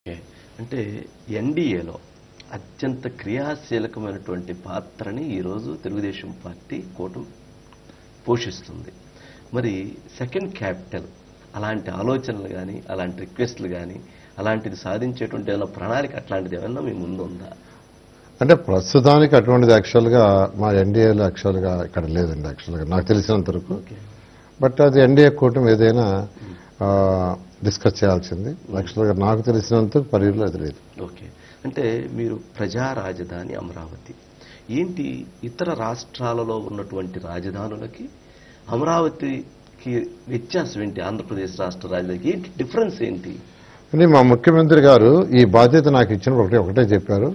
Okay. అంటే ఎన్డీఏలో అత్యంత క్రియాశీలకమైనటువంటి పాత్రని ఈరోజు తెలుగుదేశం పార్టీ కూటమి పోషిస్తుంది. మరి సెకండ్ క్యాపిటల్ అలాంటి ఆలోచనలు కానీ, అలాంటి రిక్వెస్ట్లు కానీ, అలాంటిది సాధించేటువంటి ఏమైనా ప్రణాళిక అట్లాంటిది ఏమైనా మీ ముందు ఉందా? అంటే ప్రస్తుతానికి అటువంటిది యాక్చువల్గా మా ఎన్డీఏలో యాక్చువల్గా ఇక్కడ లేదండి. యాక్చువల్గా నాకు తెలిసినంత వరకు. బట్ అది ఎన్డీఏ కూటమి ఏదైనా డిస్కస్ చేయాల్సింది. యాక్చువల్గా నాకు తెలిసినంత పరిధిలో అది లేదు. ఓకే. అంటే మీరు ప్రజా రాజధాని అమరావతి ఏంటి, ఇతర రాష్ట్రాలలో ఉన్నటువంటి రాజధానులకి అమరావతికి వ్యత్యాసం ఏంటి? ఆంధ్రప్రదేశ్ రాష్ట్ర రాజధానికి ఏంటి డిఫరెన్స్ ఏంటి? అంటే మా ముఖ్యమంత్రి గారు ఈ బాధ్యత నాకు ఇచ్చినప్పుడు ఒకటే చెప్పారు,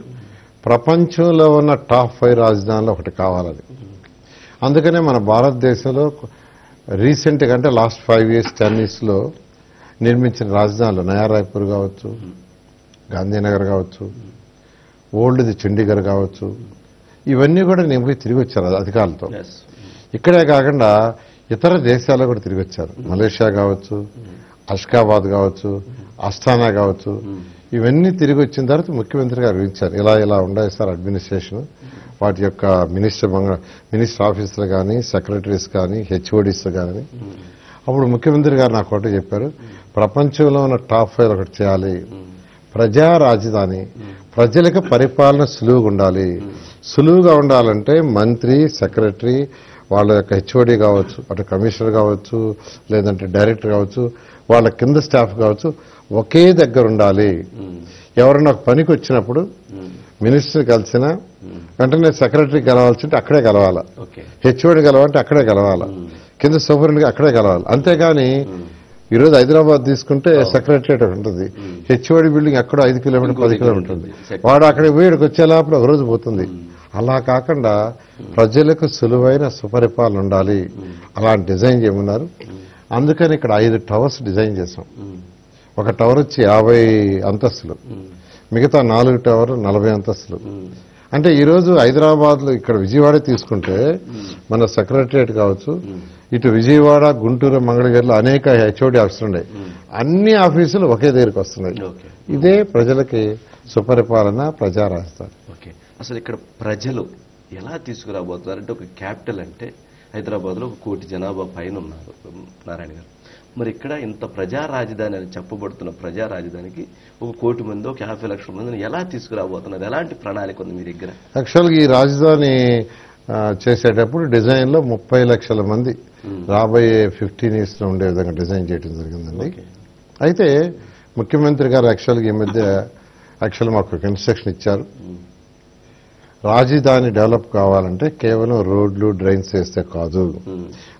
ప్రపంచంలో ఉన్న టాప్ 5 రాజధానులు ఒకటి కావాలని. అందుకనే మన భారతదేశంలో రీసెంట్గా అంటే లాస్ట్ 5 years 10 yearsలో నిర్మించిన రాజధానులు నయా రాయ్పూర్ కావచ్చు, గాంధీనగర్ కావచ్చు, ఓల్డ్ది చండీగఢ్ కావచ్చు, ఇవన్నీ కూడా నేను తిరిగి వచ్చారు అధికారులతో. ఇక్కడే కాకుండా ఇతర దేశాల్లో కూడా తిరిగి వచ్చారు. మలేషియా కావచ్చు, అష్కాబాద్ కావచ్చు, అస్థానా కావచ్చు, ఇవన్నీ తిరిగి వచ్చిన తర్వాత ముఖ్యమంత్రి గారు వివరించారు, ఇలా ఉండాలి సార్ అడ్మినిస్ట్రేషన్, వాటి యొక్క మినిస్టర్ ఆఫీసులు కానీ, సెక్రటరీస్ కానీ, హెచ్ఓడీస్ కానీ. అప్పుడు ముఖ్యమంత్రి గారు నాకు ఒకటి చెప్పారు, ప్రపంచంలో ఉన్న టాప్ 5 ఒకటి చేయాలి, ప్రజా రాజధాని, ప్రజలకు పరిపాలన సులువుగా ఉండాలి. సులువుగా ఉండాలంటే మంత్రి, సెక్రటరీ, వాళ్ళ యొక్క హెచ్ఓడి కావచ్చు, అటు కమిషనర్ కావచ్చు, లేదంటే డైరెక్టర్ కావచ్చు, వాళ్ళ కింద స్టాఫ్ కావచ్చు, ఒకే దగ్గర ఉండాలి. ఎవరైనా ఒక పనికి వచ్చినప్పుడు మినిస్టర్ కలిసినా వెంటనే సెక్రటరీ కలవాల్సింటే అక్కడే కలవాలా, హెచ్ఓడి కలవాలంటే అక్కడే కలవాలా, కింద సూపరింటెండెంట్ అక్కడే కలవాలి. అంతేగాని ఈరోజు హైదరాబాద్ తీసుకుంటే సెక్రటరియట్ ఉంటుంది, హెచ్ఓడి బిల్డింగ్ అక్కడ 5 కిలోమీటర్ 10 కిలోమీటర్ ఉంటుంది, వాడు అక్కడ వీడికి వచ్చే లోపల ఒక రోజు పోతుంది. అలా కాకుండా ప్రజలకు సులువైన సుపరిపాలన ఉండాలి, అలాంటి డిజైన్ చేయమన్నారు. అందుకని ఇక్కడ 5 టవర్స్ డిజైన్ చేశాం. ఒక టవర్ వచ్చి 50 అంతస్తులు, మిగతా 4 టవర్లు 40 అంతస్తులు. అంటే ఈరోజు హైదరాబాద్లో ఇక్కడ విజయవాడ తీసుకుంటే మన సెక్రటరియట్ కావచ్చు, ఇటు విజయవాడ, గుంటూరు, మంగళగిరిలో అనేక హెచ్ఓడి ఆఫీసులు ఉన్నాయి. అన్ని ఆఫీసులు ఒకే దగ్గరికి వస్తున్నాయి. ఇదే ప్రజలకి సుపరిపాలన, ప్రజా రాజధాని. ఓకే. అసలు ఇక్కడ ప్రజలు ఎలా తీసుకురాబోతున్నారు? అంటే ఒక క్యాపిటల్ అంటే హైదరాబాద్లో 1 కోటి జనాభా పైన ఉన్నారు నారాయణ గారు. మరి ఇక్కడ ఇంత ప్రజా రాజధాని అని చెప్పబడుతున్న ప్రజా రాజధానికి 1 కోటి మంది, 50 లక్షల మందిని ఎలా తీసుకురాబోతున్నారు? ఎలాంటి ప్రణాళిక ఉంది మీ దగ్గర? యాక్చువల్గా ఈ రాజధాని చేసేటప్పుడు డిజైన్లో 30 లక్షల మంది రాబోయే 15 years లో ఉండే విధంగా డిజైన్ చేయడం జరిగిందండి. అయితే ముఖ్యమంత్రి గారు యాక్చువల్గా ఈ మధ్య మాకు ఇన్స్ట్రక్షన్ ఇచ్చారు, రాజధాని డెవలప్ కావాలంటే కేవలం రోడ్లు, డ్రైన్స్ వేస్తే కాదు,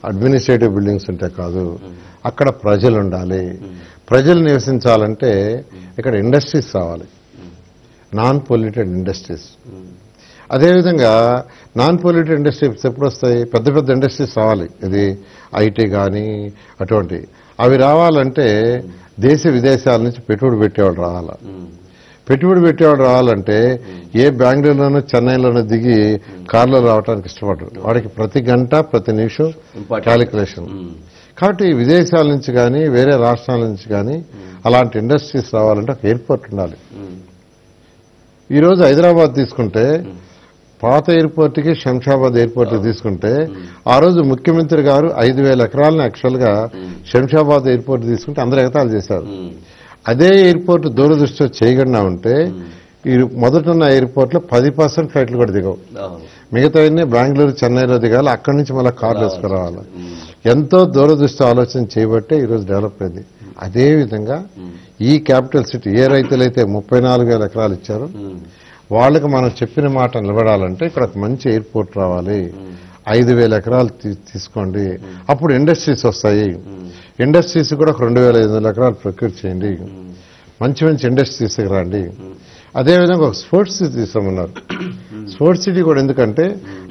అడ్మినిస్ట్రేటివ్ బిల్డింగ్స్ ఉంటే కాదు, అక్కడ ప్రజలు ఉండాలి. ప్రజలు నివసించాలంటే ఇక్కడ ఇండస్ట్రీస్ రావాలి, నాన్ పొల్యూటెడ్ ఇండస్ట్రీస్. అదేవిధంగా నాన్ పొల్యూటెడ్ ఇండస్ట్రీస్ ఎప్పుడు వస్తాయి? పెద్ద పెద్ద ఇండస్ట్రీస్ రావాలి, ఇది ఐటీ కానీ అటువంటి. అవి రావాలంటే దేశ విదేశాల నుంచి పెట్టుబడి పెట్టేవాళ్ళు రావాలా. పెట్టుబడి పెట్టేవాడు రావాలంటే ఏ బెంగళూరులోనూ, చెన్నైలోనూ దిగి కార్లో రావడానికి ఇష్టపడరు. వాడికి ప్రతి గంట, ప్రతి నిమిషం క్యాలిక్యులేషన్. కాబట్టి విదేశాల నుంచి కానీ, వేరే రాష్ట్రాల నుంచి కానీ అలాంటి ఇండస్ట్రీస్ రావాలంటే ఒక ఎయిర్పోర్ట్ ఉండాలి. ఈరోజు హైదరాబాద్ తీసుకుంటే పాత ఎయిర్పోర్ట్కి, శంషాబాద్ ఎయిర్పోర్ట్కి తీసుకుంటే ఆ రోజు ముఖ్యమంత్రి గారు 5,000 ఎకరాలను యాక్చువల్గా శంషాబాద్ ఎయిర్పోర్ట్ తీసుకుంటే అందరూ ఎగతాళి చేశారు. అదే ఎయిర్పోర్ట్ దూరదృష్టితో చేయకుండా ఉంటే ఈ మొదటున్న ఎయిర్పోర్ట్లో 10% ఫ్లైట్లు కూడా దిగవు. మిగతావన్నీ బెంగళూరు, చెన్నైలో దిగాలి, అక్కడి నుంచి మళ్ళీ కార్లు వేసుకురావాలి. ఎంతో దూరదృష్టి ఆలోచన చేయబట్టే ఈరోజు డెవలప్ అయింది. అదేవిధంగా ఈ క్యాపిటల్ సిటీ ఏ రైతులైతే 34,000 ఎకరాలు ఇచ్చారో వాళ్ళకి మనం చెప్పిన మాట నిలబడాలంటే ఇక్కడ ఒక మంచి ఎయిర్పోర్ట్ రావాలి, 5,000 ఎకరాలు తీసుకోండి, అప్పుడు ఇండస్ట్రీస్ వస్తాయి. ఇండస్ట్రీస్ కూడా 2,500 ఎకరాలు ప్రొక్యూర్ చేయండి, మంచి ఇండస్ట్రీస్ రండి. అదేవిధంగా ఒక స్పోర్ట్స్ సిటీ తీసామన్నారు. స్పోర్ట్స్ సిటీ కూడా ఎందుకంటే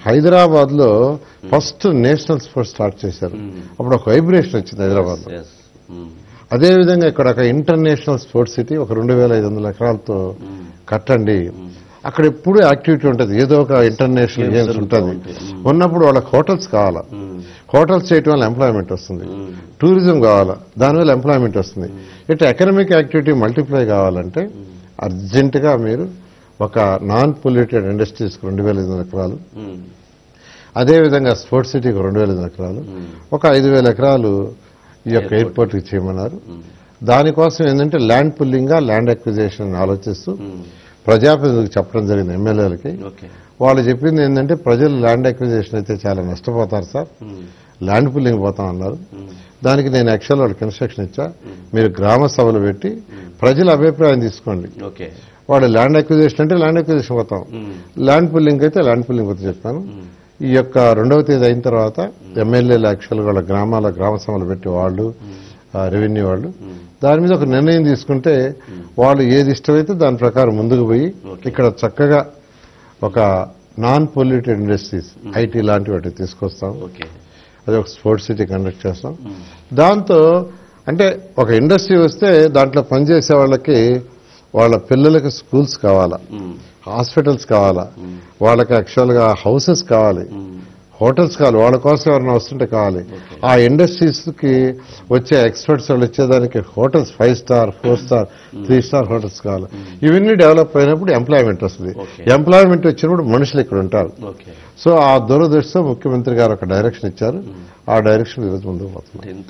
హైదరాబాద్లో ఫస్ట్ నేషనల్ స్పోర్ట్స్ స్టార్ట్ చేశారు, అప్పుడు ఒక వైబ్రేషన్ వచ్చింది హైదరాబాద్లో. అదేవిధంగా ఇక్కడ ఒక ఇంటర్నేషనల్ స్పోర్ట్స్ సిటీ ఒక 2,500 ఎకరాలతో కట్టండి. అక్కడ ఎప్పుడు యాక్టివిటీ ఉంటుంది, ఏదో ఒక ఇంటర్నేషనల్ గేమ్స్ ఉంటుంది. ఉన్నప్పుడు వాళ్ళకి హోటల్స్ కావాలా, హోటల్స్ చేయటం వల్ల ఎంప్లాయ్మెంట్ వస్తుంది, టూరిజం కావాలా దానివల్ల ఎంప్లాయ్మెంట్ వస్తుంది. ఇట్లా ఎకనామిక్ యాక్టివిటీ మల్టిప్లై కావాలంటే అర్జెంటుగా మీరు ఒక నాన్ పొల్యూటెడ్ ఇండస్ట్రీస్కి 2,500 ఎకరాలు, అదేవిధంగా స్పోర్ట్స్ సిటీకి 2,500 ఎకరాలు, ఒక 5,000 ఎకరాలు ఈ యొక్క ఎయిర్పోర్ట్కి చేయమన్నారు. దానికోసం ఏంటంటే ల్యాండ్ పుల్లింగ్గా ల్యాండ్ అక్విజిషన్ ఆలోచిస్తూ ప్రజాప్రతినిధులకు చెప్పడం జరిగింది, ఎమ్మెల్యేలకి. వాళ్ళు చెప్పింది ఏంటంటే ప్రజలు ల్యాండ్ అక్విజిషన్ అయితే చాలా నష్టపోతారు సార్, ల్యాండ్ పుల్లింగ్ పోతాం అన్నారు. దానికి నేను యాక్చువల్ వాళ్ళకి ఇన్స్ట్రక్షన్ ఇచ్చా, మీరు గ్రామ సభలు పెట్టి ప్రజల అభిప్రాయం తీసుకోండి. వాళ్ళు ల్యాండ్ అక్విజిషన్ అంటే ల్యాండ్ అక్విజిషన్ పోతాం, ల్యాండ్ పుల్లింగ్ అయితే ల్యాండ్ పుల్లింగ్ పోతే చెప్పాను. ఈ యొక్క 2వ తేదీ అయిన తర్వాత ఎమ్మెల్యేలు యాక్చువల్గా వాళ్ళ గ్రామాల గ్రామ సభలు పెట్టి వాళ్ళు రెవెన్యూ వాళ్ళు దాని మీద ఒక నిర్ణయం తీసుకుంటే వాళ్ళు ఏది ఇష్టమైతే దాని ప్రకారం ముందుకు పోయి ఇక్కడ చక్కగా ఒక నాన్ పొల్యూటెడ్ ఇండస్ట్రీస్ ఐటీ లాంటి వాటి తీసుకొస్తాం. అది ఒక స్పోర్ట్స్ సిటీ కండక్ట్ చేస్తాం. దాంతో అంటే ఒక ఇండస్ట్రీ వస్తే దాంట్లో పనిచేసే వాళ్ళకి వాళ్ళ పిల్లలకి స్కూల్స్ కావాలా, హాస్పిటల్స్ కావాలా, వాళ్ళకి యాక్చువల్గా హౌసెస్ కావాలి, హోటల్స్ కావాలి, వాళ్ళ కోసం ఎవరైనా వస్తుంటే కావాలి. ఆ ఇండస్ట్రీస్కి వచ్చే ఎక్స్పర్ట్స్ వాళ్ళు వచ్చేదానికి hotels 5 star 4 star 3 star hotels కావాలి. ఇవన్నీ డెవలప్ అయినప్పుడు ఎంప్లాయ్మెంట్ వస్తుంది. ఎంప్లాయ్మెంట్ వచ్చినప్పుడు మనుషులు ఇక్కడ ఉంటారు. సో ఆ దూరదృష్టితో ముఖ్యమంత్రి గారు ఒక డైరెక్షన్ ఇచ్చారు. ఆ డైరెక్షన్ ఈరోజు ముందుకు పోతుంది.